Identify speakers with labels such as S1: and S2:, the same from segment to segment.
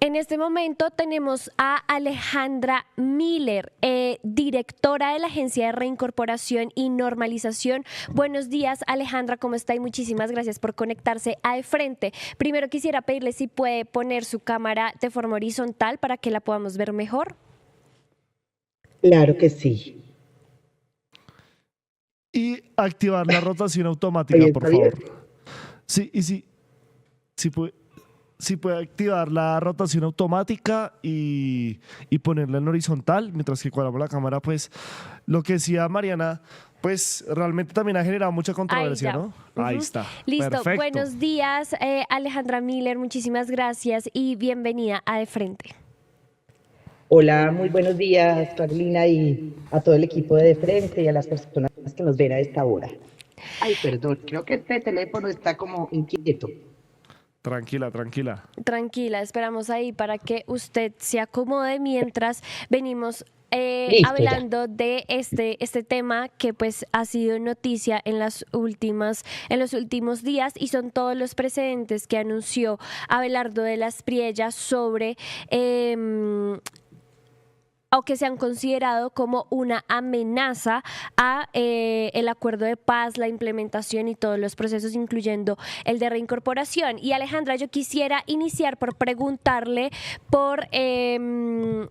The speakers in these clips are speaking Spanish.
S1: En este momento tenemos a Alejandra Miller, directora de la Agencia de Reincorporación y Normalización. Buenos días, Alejandra, ¿cómo está? Y muchísimas gracias por conectarse a De Frente. Primero quisiera pedirle si puede poner su cámara de forma horizontal para que la podamos ver mejor.
S2: Claro que sí.
S3: Y activar la rotación automática,
S2: Oye,
S3: por
S2: ¿está bien?
S3: favor. Sí, y sí puede activar la rotación automática y ponerla en horizontal, mientras que cuadramos la cámara, pues lo que decía Mariana, pues realmente también ha generado mucha controversia, ¿no? Ahí está.
S1: Listo.
S3: Perfecto.
S1: Buenos días, Alejandra Miller, muchísimas gracias y bienvenida a De Frente.
S2: Hola, muy buenos días, Carolina, y a todo el equipo de Frente y a las personas que nos ven a esta hora. Ay, perdón, creo que este teléfono está como inquieto.
S3: Tranquila, tranquila.
S1: Tranquila, esperamos ahí para que usted se acomode mientras venimos
S2: Listo,
S1: hablando de este tema que pues ha sido noticia en los últimos días, y son todos los precedentes que anunció Abelardo de las Priellas sobre o que se han considerado como una amenaza a el acuerdo de paz, la implementación y todos los procesos, incluyendo el de reincorporación. Y Alejandra, yo quisiera iniciar por preguntarle por... me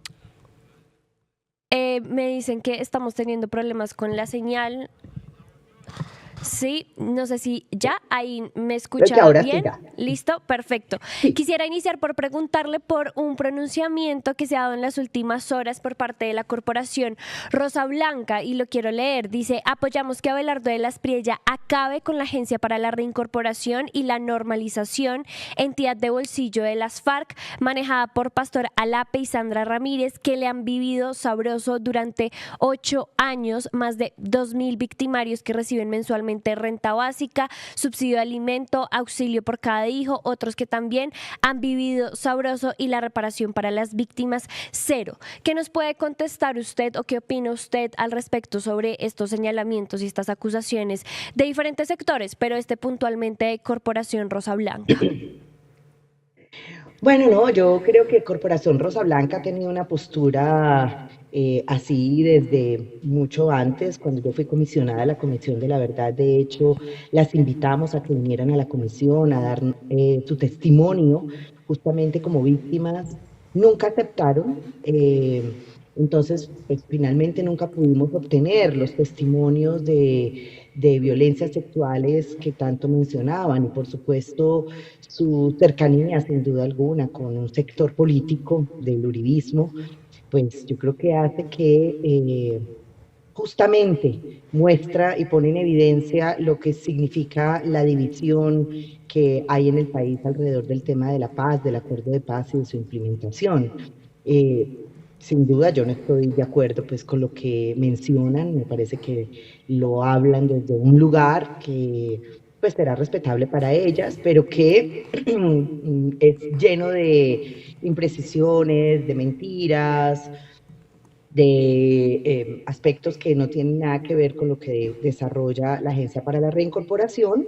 S1: dicen que estamos teniendo problemas con la señal. Sí, no sé si ya ahí me escucha
S2: ahora
S1: bien.
S2: sí, ya.
S1: Listo, perfecto.
S2: Sí.
S1: Quisiera iniciar por preguntarle por un pronunciamiento que se ha dado en las últimas horas por parte de la corporación Rosa Blanca, y lo quiero leer. Dice: apoyamos que Abelardo de las Priellas acabe con la Agencia para la Reincorporación y la Normalización, entidad de bolsillo de las FARC, manejada por Pastor Alape y Sandra Ramírez, que le han vivido sabroso durante 8 años, más de 2.000 victimarios que reciben mensualmente renta básica, subsidio de alimento, auxilio por cada hijo, otros que también han vivido sabroso, y la reparación para las víctimas cero. ¿Qué nos puede contestar usted o qué opina usted al respecto sobre estos señalamientos y estas acusaciones de diferentes sectores, pero puntualmente de Corporación Rosa Blanca?
S2: Bueno, no, yo creo que Corporación Rosa Blanca ha tenido una postura así desde mucho antes, cuando yo fui comisionada a la Comisión de la Verdad. De hecho, las invitamos a que vinieran a la comisión a dar su testimonio justamente como víctimas. Nunca aceptaron, entonces pues finalmente nunca pudimos obtener los testimonios de violencias sexuales que tanto mencionaban, y por supuesto su cercanía sin duda alguna con un sector político del uribismo, pues yo creo que hace que justamente muestra y pone en evidencia lo que significa la división que hay en el país alrededor del tema de la paz, del acuerdo de paz y de su implementación. Sin duda yo no estoy de acuerdo pues con lo que mencionan, me parece que lo hablan desde un lugar que pues será respetable para ellas, pero que es lleno de imprecisiones, de mentiras, de aspectos que no tienen nada que ver con lo que desarrolla la Agencia para la Reincorporación,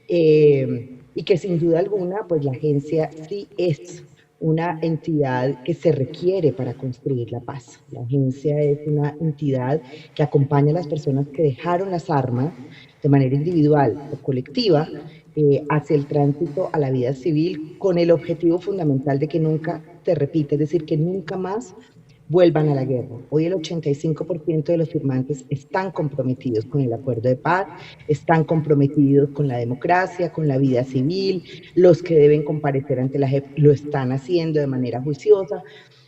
S2: y que sin duda alguna, pues la agencia sí es una entidad que se requiere para construir la paz. La agencia es una entidad que acompaña a las personas que dejaron las armas de manera individual o colectiva hacia el tránsito a la vida civil, con el objetivo fundamental de que nunca se repita, es decir, que nunca más vuelvan a la guerra. Hoy el 85% de los firmantes están comprometidos con el acuerdo de paz, están comprometidos con la democracia, con la vida civil. Los que deben comparecer ante la JEP lo están haciendo de manera juiciosa.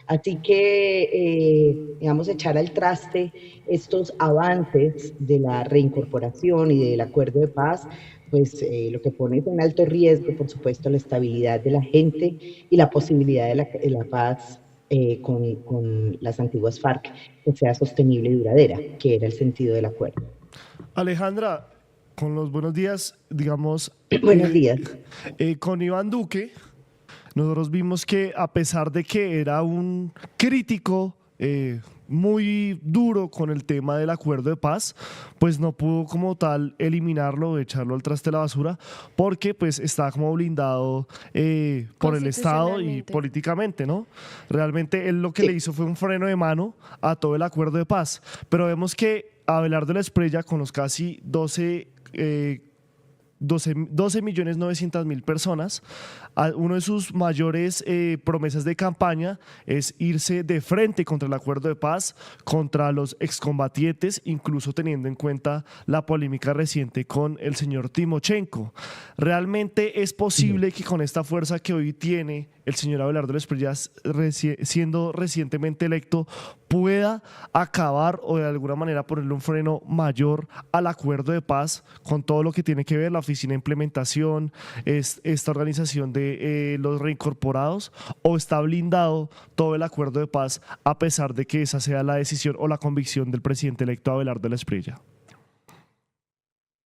S2: Así que, digamos, echar al traste estos avances de la reincorporación y del acuerdo de paz, pues lo que pone en alto riesgo, por supuesto, la estabilidad de la gente y la posibilidad de la paz con las antiguas FARC, que sea sostenible y duradera, que era el sentido del acuerdo.
S3: Alejandra, con los buenos días, digamos...
S2: Buenos días.
S3: Con Iván Duque, nosotros vimos que a pesar de que era un crítico muy duro con el tema del acuerdo de paz, pues no pudo como tal eliminarlo, echarlo al traste de la basura, porque pues está como blindado por el Estado y políticamente, ¿no? Realmente él lo que le hizo fue un freno de mano a todo el acuerdo de paz, pero vemos que Abelardo Espriella, con los casi 12.900.000 personas, uno de sus mayores promesas de campaña es irse de frente contra el acuerdo de paz, contra los excombatientes, incluso teniendo en cuenta la polémica reciente con el señor Timochenko. ¿Realmente es posible que con esta fuerza que hoy tiene el señor Abelardo Espriella, siendo recientemente electo, pueda acabar o de alguna manera ponerle un freno mayor al acuerdo de paz con todo lo que tiene que ver la oficina de implementación, esta organización de los reincorporados, o está blindado todo el acuerdo de paz a pesar de que esa sea la decisión o la convicción del presidente electo Abelardo Espriella?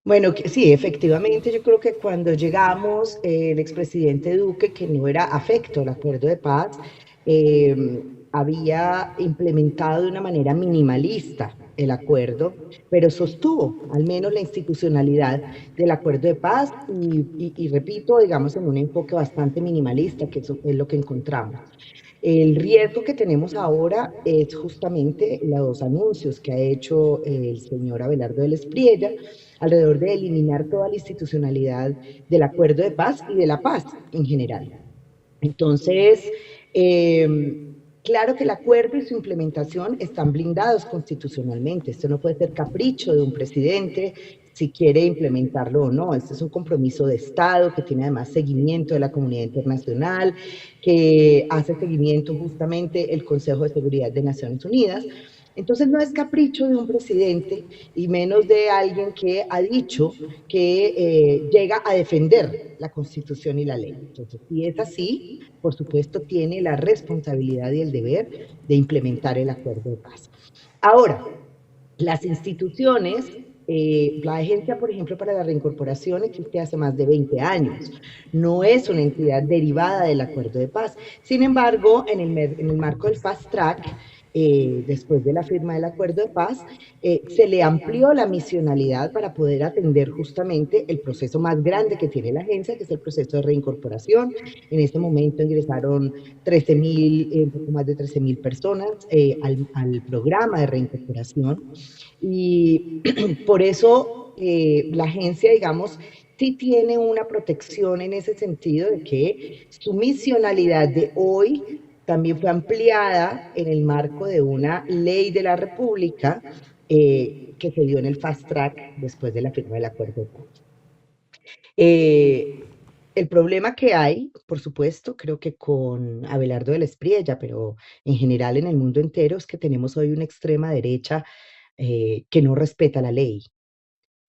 S2: Bueno, sí, efectivamente, yo creo que cuando llegamos, el expresidente Duque, que no era afecto al acuerdo de paz, había implementado de una manera minimalista el acuerdo, pero sostuvo al menos la institucionalidad del acuerdo de paz y repito, digamos, en un enfoque bastante minimalista, que eso es lo que encontramos. El riesgo que tenemos ahora es justamente los anuncios que ha hecho el señor Abelardo Espriella alrededor de eliminar toda la institucionalidad del acuerdo de paz y de la paz en general. Entonces, claro que el acuerdo y su implementación están blindados constitucionalmente. Esto no puede ser capricho de un presidente si quiere implementarlo o no. Este es un compromiso de Estado que tiene además seguimiento de la comunidad internacional, que hace seguimiento justamente el Consejo de Seguridad de Naciones Unidas. Entonces no es capricho de un presidente y menos de alguien que ha dicho que llega a defender la Constitución y la ley. Entonces, si es así, por supuesto, tiene la responsabilidad y el deber de implementar el acuerdo de paz. Ahora, las instituciones, la Agencia, por ejemplo, para la Reincorporación existe hace más de 20 años. No es una entidad derivada del acuerdo de paz. Sin embargo, en el marco del Fast Track, después de la firma del acuerdo de paz, se le amplió la misionalidad para poder atender justamente el proceso más grande que tiene la agencia, que es el proceso de reincorporación. En este momento ingresaron 13.000, un poco más de 13.000 personas al programa de reincorporación. Y por eso la agencia, digamos, sí tiene una protección en ese sentido de que su misionalidad de hoy también fue ampliada en el marco de una ley de la República que se dio en el Fast Track después de la firma del acuerdo de paz. El problema que hay, por supuesto, creo que con Abelardo Espriella, pero en general en el mundo entero, es que tenemos hoy una extrema derecha que no respeta la ley,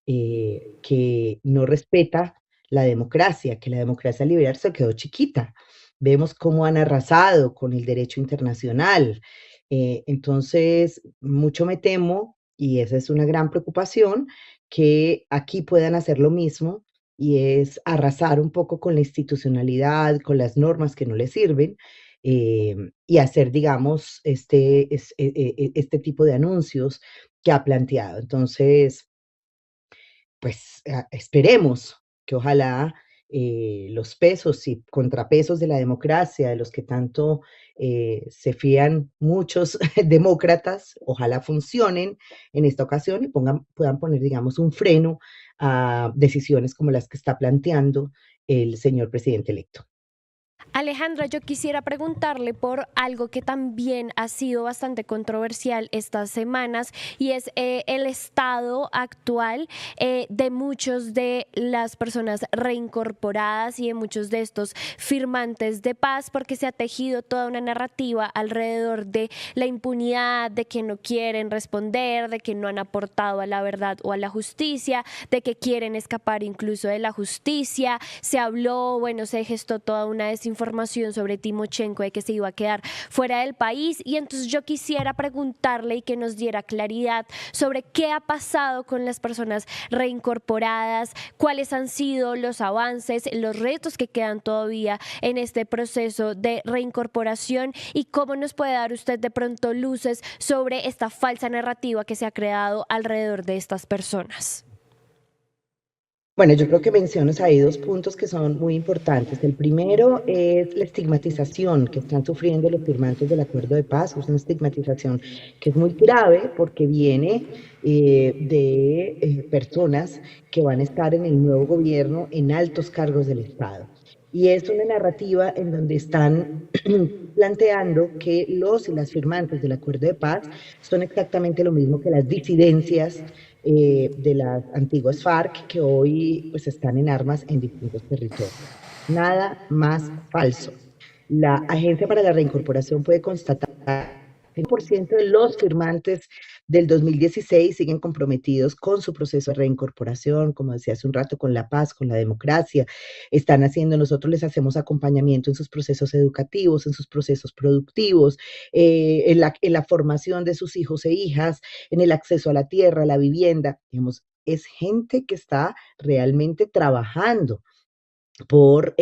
S2: que no respeta la democracia, que la democracia liberal se quedó chiquita. Vemos cómo han arrasado con el derecho internacional. Entonces, mucho me temo, y esa es una gran preocupación, que aquí puedan hacer lo mismo, y es arrasar un poco con la institucionalidad, con las normas que no les sirven, y hacer, digamos, este tipo de anuncios que ha planteado. Entonces, pues esperemos que ojalá los pesos y contrapesos de la democracia, de los que tanto se fían muchos demócratas, ojalá funcionen en esta ocasión y puedan poner, digamos, un freno a decisiones como las que está planteando el señor presidente electo.
S1: Alejandra, yo quisiera preguntarle por algo que también ha sido bastante controversial estas semanas y es el estado actual de muchos de las personas reincorporadas y de muchos de estos firmantes de paz, porque se ha tejido toda una narrativa alrededor de la impunidad, de que no quieren responder, de que no han aportado a la verdad o a la justicia, de que quieren escapar incluso de la justicia. Se habló, bueno, se gestó toda una desinformación información sobre Timochenko de que se iba a quedar fuera del país. Y entonces yo quisiera preguntarle y que nos diera claridad sobre qué ha pasado con las personas reincorporadas, cuáles han sido los avances, los retos que quedan todavía en este proceso de reincorporación y cómo nos puede dar usted de pronto luces sobre esta falsa narrativa que se ha creado alrededor de estas personas.
S2: Bueno, yo creo que mencionas ahí dos puntos que son muy importantes. El primero es la estigmatización que están sufriendo los firmantes del acuerdo de paz. Es una estigmatización que es muy grave porque viene de personas que van a estar en el nuevo gobierno en altos cargos del Estado. Y es una narrativa en donde están planteando que los y las firmantes del acuerdo de paz son exactamente lo mismo que las disidencias de las antiguas FARC que hoy pues están en armas en distintos territorios. Nada más falso. La Agencia para la Reincorporación puede constatar que el 100% de los firmantes del 2016 siguen comprometidos con su proceso de reincorporación, como decía hace un rato, con la paz, con la democracia. Están haciendo, nosotros les hacemos acompañamiento en sus procesos educativos, en sus procesos productivos, en la formación de sus hijos e hijas, en el acceso a la tierra, a la vivienda. Digamos, es gente que está realmente trabajando por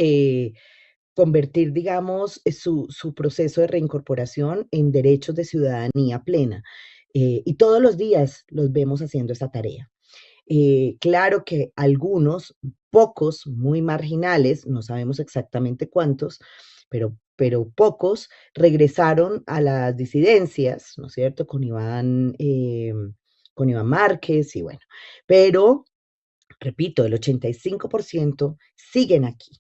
S2: convertir, digamos, su proceso de reincorporación en derechos de ciudadanía plena. Y todos los días los vemos haciendo esa tarea. Claro que algunos, pocos, muy marginales, no sabemos exactamente cuántos, pero pocos regresaron a las disidencias, ¿no es cierto? Con Iván Márquez y bueno, pero repito, el 85% siguen aquí,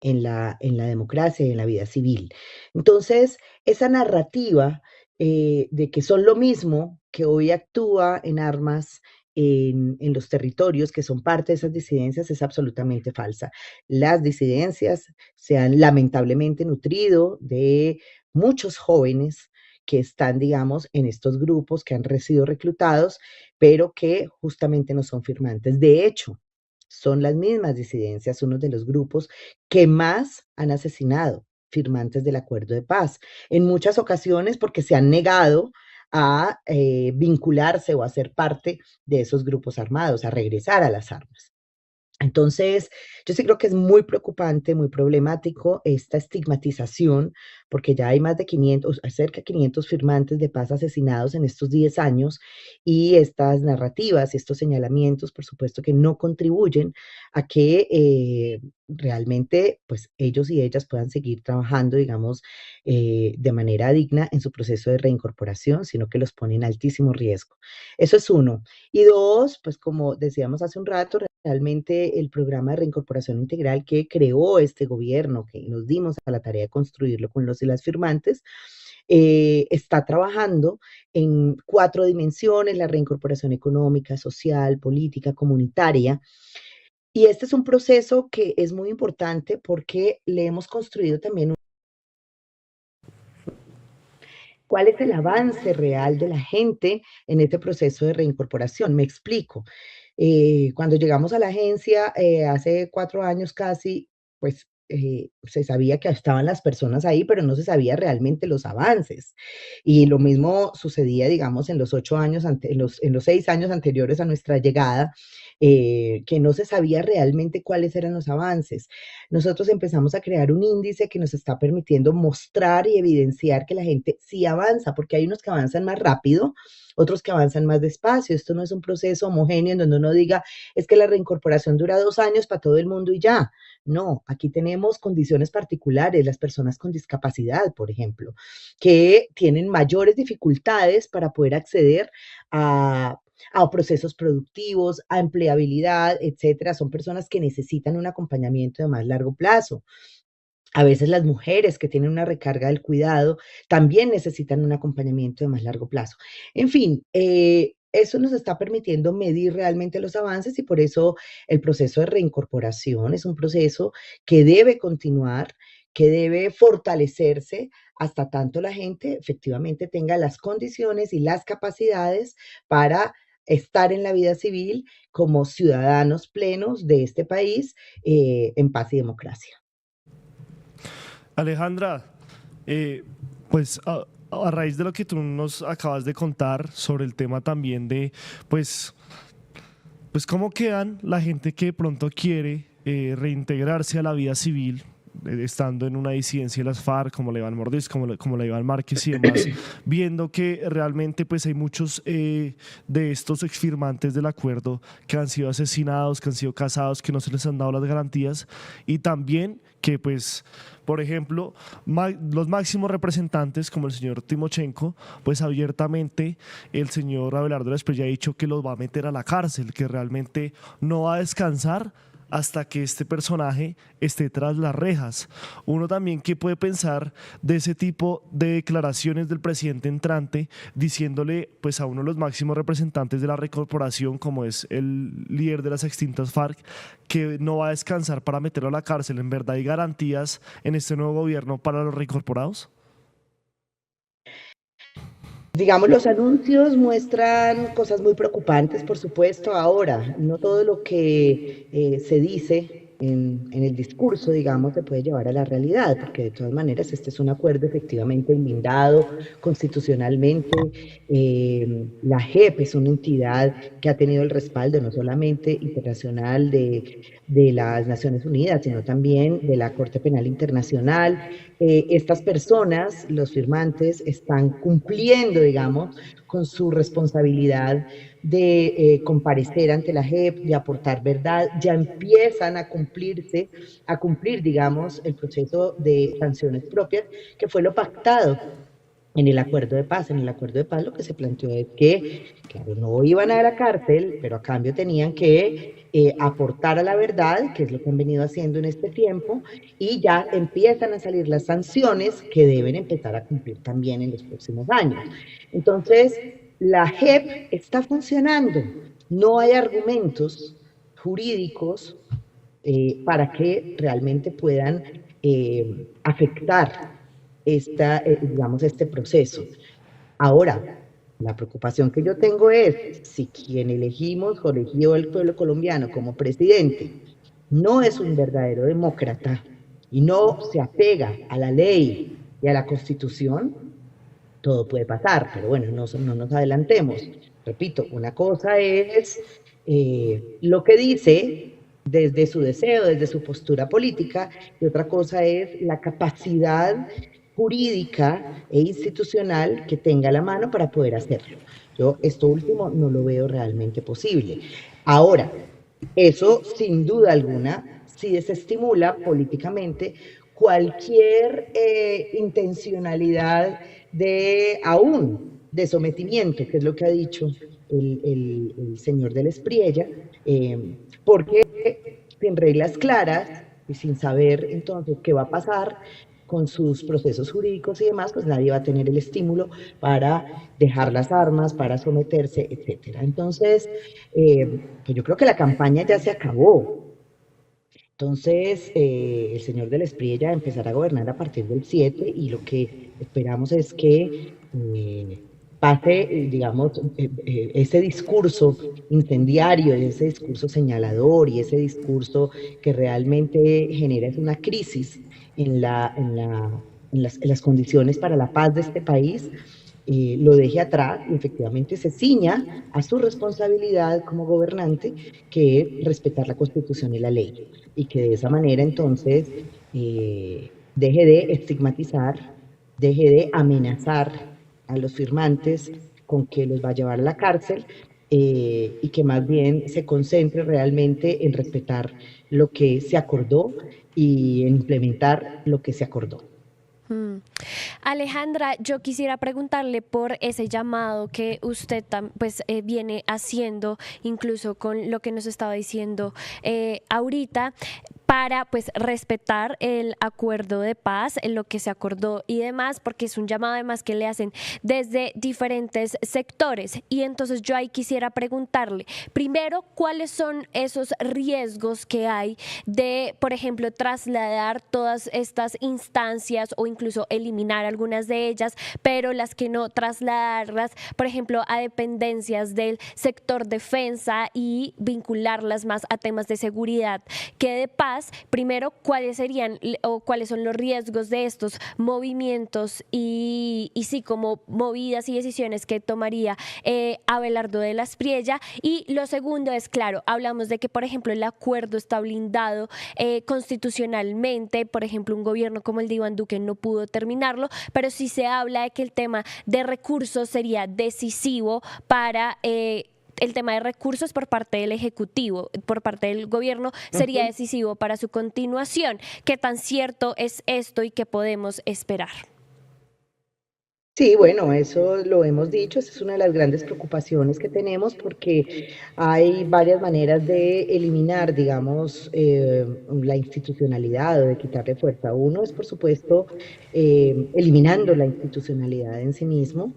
S2: en la democracia y en la vida civil. Entonces, esa narrativa de que son lo mismo, que hoy actúa en armas en los territorios que son parte de esas disidencias, es absolutamente falsa. Las disidencias se han lamentablemente nutrido de muchos jóvenes que están, digamos, en estos grupos que han sido reclutados, pero que justamente no son firmantes. De hecho, son las mismas disidencias, uno de los grupos que más han asesinado firmantes del acuerdo de paz, en muchas ocasiones porque se han negado a vincularse o a ser parte de esos grupos armados, a regresar a las armas. Entonces, yo sí creo que es muy preocupante, muy problemático esta estigmatización, porque ya hay más de 500, cerca de 500 firmantes de paz asesinados en estos 10 años, y estas narrativas, estos señalamientos, por supuesto que no contribuyen a que realmente pues ellos y ellas puedan seguir trabajando, digamos, de manera digna en su proceso de reincorporación, sino que los pone en altísimo riesgo. Eso es uno. Y dos, pues como decíamos hace un rato, realmente el programa de reincorporación integral que creó este gobierno, que nos dimos a la tarea de construirlo con los y las firmantes, está trabajando en 4 dimensiones: la reincorporación económica, social, política, comunitaria. Y este es un proceso que es muy importante porque le hemos construido también cuál es el avance real de la gente en este proceso de reincorporación. Me explico. Cuando llegamos a la agencia hace 4 años casi, pues se sabía que estaban las personas ahí, pero no se sabía realmente los avances. Y lo mismo sucedía, digamos, en los 8 años, en los 6 años anteriores a nuestra llegada, que no se sabía realmente cuáles eran los avances. Nosotros empezamos a crear un índice que nos está permitiendo mostrar y evidenciar que la gente sí avanza, porque hay unos que avanzan más rápido, otros que avanzan más despacio. Esto no es un proceso homogéneo en donde uno diga, es que la reincorporación dura 2 años para todo el mundo y ya. No, aquí tenemos condiciones particulares, las personas con discapacidad, por ejemplo, que tienen mayores dificultades para poder acceder a procesos productivos, a empleabilidad, etcétera. Son personas que necesitan un acompañamiento de más largo plazo. A veces las mujeres que tienen una recarga del cuidado también necesitan un acompañamiento de más largo plazo. En fin, eso nos está permitiendo medir realmente los avances y por eso el proceso de reincorporación es un proceso que debe continuar, que debe fortalecerse hasta tanto la gente efectivamente tenga las condiciones y las capacidades para estar en la vida civil como ciudadanos plenos de este país en paz y democracia.
S3: Alejandra, pues a raíz de lo que tú nos acabas de contar sobre el tema también de, pues cómo quedan la gente que de pronto quiere reintegrarse a la vida civil, estando en una disidencia de las FARC, como la Iván Mordés, como la Iván Márquez y demás, viendo que realmente pues hay muchos de estos exfirmantes del acuerdo que han sido asesinados, que han sido casados, que no se les han dado las garantías, y también que pues, por ejemplo, los máximos representantes como el señor Timochenko, pues abiertamente el señor Abelardo de la Espriella ha dicho que los va a meter a la cárcel, que realmente no va a descansar hasta que este personaje esté tras las rejas. Uno también que puede pensar de ese tipo de declaraciones del presidente entrante, diciéndole pues a uno de los máximos representantes de la recorporación, como es el líder de las extintas FARC, que no va a descansar para meterlo a la cárcel. ¿En verdad hay garantías en este nuevo gobierno para los reincorporados?
S2: Digamos, los anuncios muestran cosas muy preocupantes, por supuesto. Ahora, no todo lo que se dice en el discurso, digamos, se puede llevar a la realidad, porque de todas maneras este es un acuerdo efectivamente blindado constitucionalmente. La JEP es una entidad que ha tenido el respaldo no solamente internacional de las Naciones Unidas, sino también de la Corte Penal Internacional. Estas personas, los firmantes, están cumpliendo, digamos, con su responsabilidad de comparecer ante la JEP, de aportar verdad, ya empiezan a cumplir, digamos, el proceso de sanciones propias, que fue lo pactado en el acuerdo de paz. En el acuerdo de paz lo que se planteó es que, claro, no iban a la cárcel, pero a cambio tenían que aportar a la verdad, que es lo que han venido haciendo en este tiempo, y ya empiezan a salir las sanciones que deben empezar a cumplir también en los próximos años. Entonces, la JEP está funcionando, no hay argumentos jurídicos para que realmente puedan afectar digamos, este proceso. Ahora, la preocupación que yo tengo es si quien elegimos o eligió el pueblo colombiano como presidente no es un verdadero demócrata y no se apega a la ley y a la Constitución, todo puede pasar, pero bueno, no nos adelantemos. Repito, una cosa es lo que dice desde su deseo, desde su postura política, y otra cosa es la capacidad jurídica e institucional que tenga a la mano para poder hacerlo. Yo esto último no lo veo realmente posible. Ahora, eso sin duda alguna sí desestimula políticamente cualquier intencionalidad de sometimiento, que es lo que ha dicho el señor de la Espriella, porque sin reglas claras y sin saber entonces qué va a pasar con sus procesos jurídicos y demás, pues nadie va a tener el estímulo para dejar las armas, para someterse, etcétera. Entonces, pues yo creo que la campaña ya se acabó. Entonces, el señor de la Espriella empezará a gobernar a partir del 7 y lo que esperamos es que pase, digamos, ese discurso incendiario, ese discurso señalador y ese discurso que realmente genera una crisis en las condiciones para la paz de este país, lo deje atrás y efectivamente se ciña a su responsabilidad como gobernante, que es respetar la Constitución y la ley, y que de esa manera entonces deje de estigmatizar, deje de amenazar a los firmantes con que los va a llevar a la cárcel, y que más bien se concentre realmente en respetar lo que se acordó y en implementar lo que se acordó.
S1: Alejandra, yo quisiera preguntarle por ese llamado que usted pues viene haciendo, incluso con lo que nos estaba diciendo ahorita, para pues respetar el acuerdo de paz, en lo que se acordó y demás, porque es un llamado además que le hacen desde diferentes sectores. Y entonces yo ahí quisiera preguntarle, primero, ¿cuáles son esos riesgos que hay de, por ejemplo, trasladar todas estas instancias o incluso eliminar algunas de ellas, pero las que no, trasladarlas, por ejemplo, a dependencias del sector defensa y vincularlas más a temas de seguridad que de paz? Paz, primero, cuáles serían o cuáles son los riesgos de estos movimientos y sí, como movidas y decisiones que tomaría Abelardo de la Espriella. Y lo segundo es, claro, hablamos de que, por ejemplo, el acuerdo está blindado constitucionalmente, por ejemplo, un gobierno como el de Iván Duque no pudo terminarlo, pero sí se habla de que el tema de recursos sería decisivo para el tema de recursos por parte del Ejecutivo, por parte del gobierno, sería decisivo para su continuación. ¿Qué tan cierto es esto y qué podemos esperar?
S2: Sí, bueno, eso lo hemos dicho, esa es una de las grandes preocupaciones que tenemos porque hay varias maneras de eliminar, digamos, la institucionalidad o de quitarle fuerza. Uno es, por supuesto, eliminando la institucionalidad en sí mismo,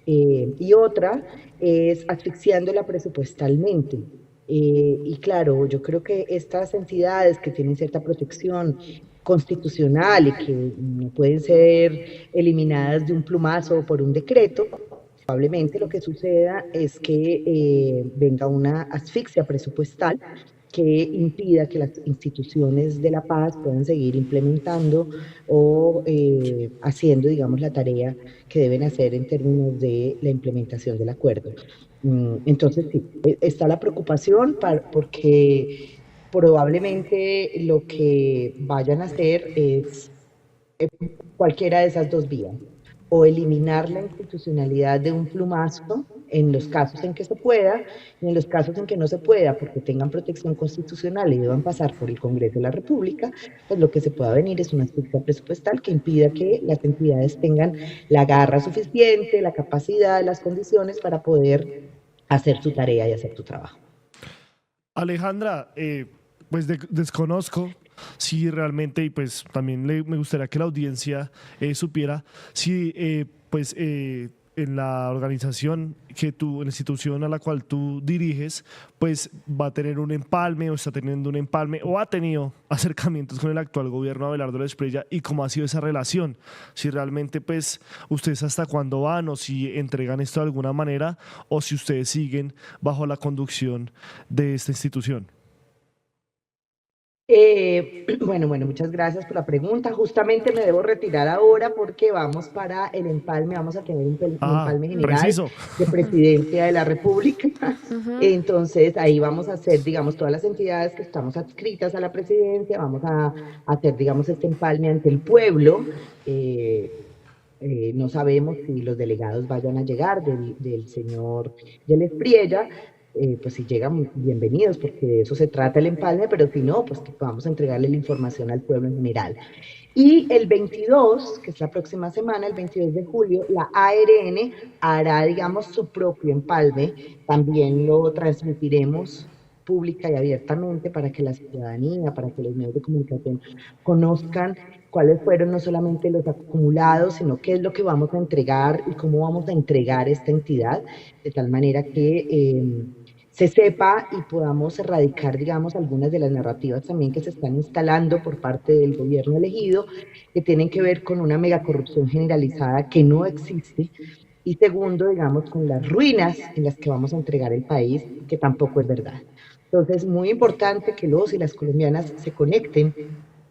S2: y otra es asfixiándola presupuestalmente. Y claro, yo creo que estas entidades que tienen cierta protección constitucional y que no pueden ser eliminadas de un plumazo o por un decreto, probablemente lo que suceda es que venga una asfixia presupuestal que impida que las instituciones de la paz puedan seguir implementando o haciendo, digamos, la tarea que deben hacer en términos de la implementación del acuerdo. Entonces, sí, está la preocupación porque probablemente lo que vayan a hacer es cualquiera de esas dos vías, o eliminar la institucionalidad de un plumazo en los casos en que se pueda, y en los casos en que no se pueda, porque tengan protección constitucional y deban pasar por el Congreso de la República, pues lo que se pueda venir es una asfixia presupuestal que impida que las entidades tengan la garra suficiente, la capacidad, las condiciones para poder hacer su tarea y hacer su trabajo.
S3: Alejandra, pues desconozco si realmente, y pues también me gustaría que la audiencia supiera si en la organización en la institución a la cual tú diriges, pues va a tener un empalme o está teniendo un empalme o ha tenido acercamientos con el actual gobierno de Abelardo de la Espriella, y cómo ha sido esa relación, si realmente pues ustedes hasta cuándo van o si entregan esto de alguna manera o si ustedes siguen bajo la conducción de esta institución.
S2: Bueno, muchas gracias por la pregunta. Justamente me debo retirar ahora porque vamos para el empalme, vamos a tener un empalme general
S3: preciso.
S2: de Presidencia de la República. Entonces ahí vamos a hacer, digamos, todas las entidades que estamos adscritas a la presidencia, vamos a hacer, digamos, este empalme ante el pueblo. No sabemos si los delegados vayan a llegar del señor de la Espriella. Pues si llegan, bienvenidos, porque de eso se trata el empalme, pero si no, pues que podamos entregarle la información al pueblo en general. Y el 22, que es la próxima semana, el 22 de julio, la ARN hará, digamos, su propio empalme. También lo transmitiremos pública y abiertamente para que la ciudadanía, para que los medios de comunicación conozcan cuáles fueron no solamente los acumulados, sino qué es lo que vamos a entregar y cómo vamos a entregar esta entidad, de tal manera que se sepa y podamos erradicar, digamos, algunas de las narrativas también que se están instalando por parte del gobierno elegido, que tienen que ver con una megacorrupción generalizada que no existe, y segundo, digamos, con las ruinas en las que vamos a entregar el país, que tampoco es verdad. Entonces, muy importante que los y las colombianas se conecten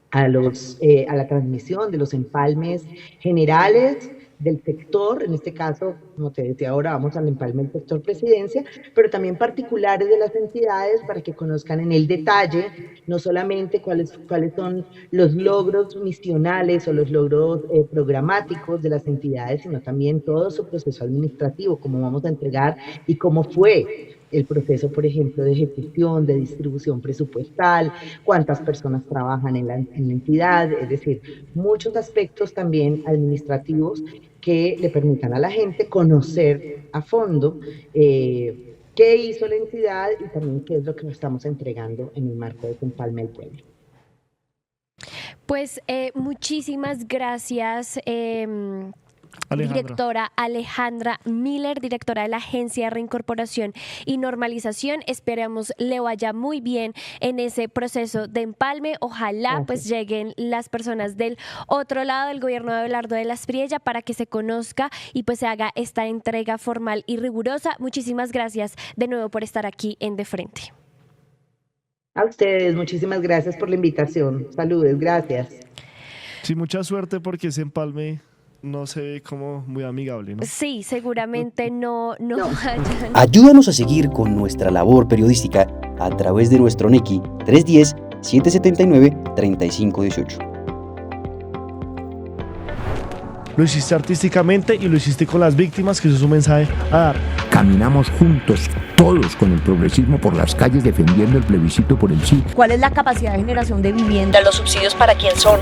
S2: a la transmisión de los empalmes generales del sector, en este caso, como te decía ahora, vamos al empalme del sector presidencia, pero también particulares de las entidades para que conozcan en el detalle, no solamente cuáles son los logros misionales o los logros programáticos de las entidades, sino también todo su proceso administrativo, cómo vamos a entregar y cómo fue el proceso, por ejemplo, de ejecución, de distribución presupuestal, cuántas personas trabajan en la entidad, es decir, muchos aspectos también administrativos que le permitan a la gente conocer a fondo qué hizo la entidad y también qué es lo que nos estamos entregando en el marco de empalme al pueblo.
S1: Pues muchísimas gracias. Directora Alejandra Miller, directora de la Agencia de Reincorporación y Normalización. Esperamos le vaya muy bien en ese proceso de empalme. Ojalá pues lleguen las personas del otro lado del gobierno de Abelardo de la Espriella para que se conozca y pues se haga esta entrega formal y rigurosa. Muchísimas gracias de nuevo por estar aquí en De Frente.
S2: A ustedes, muchísimas gracias por la invitación. Saludos, gracias.
S3: Sí, mucha suerte porque ese empalme no se ve como muy amigable, ¿no?
S1: Sí, seguramente no vayan.
S4: Ayúdanos a seguir con nuestra labor periodística a través de nuestro NECI 310-779-3518.
S3: Lo hiciste artísticamente y lo hiciste con las víctimas, que eso es un mensaje a dar.
S5: Caminamos juntos, todos con el progresismo por las calles defendiendo el plebiscito por el sí.
S6: ¿Cuál es la capacidad de generación de vivienda? ¿Los subsidios para quién son?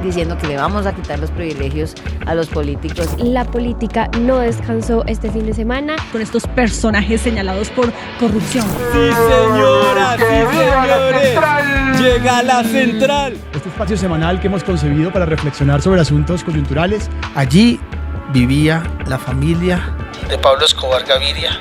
S6: Diciendo que le vamos a quitar los privilegios a los políticos.
S1: La política no descansó este fin de semana.
S7: Con estos personajes señalados por corrupción.
S8: Sí, señora, sí, señores. Llega la central.
S9: Este espacio semanal que hemos concebido para reflexionar sobre asuntos coyunturales.
S10: Allí vivía la familia
S8: de Pablo Escobar Gaviria.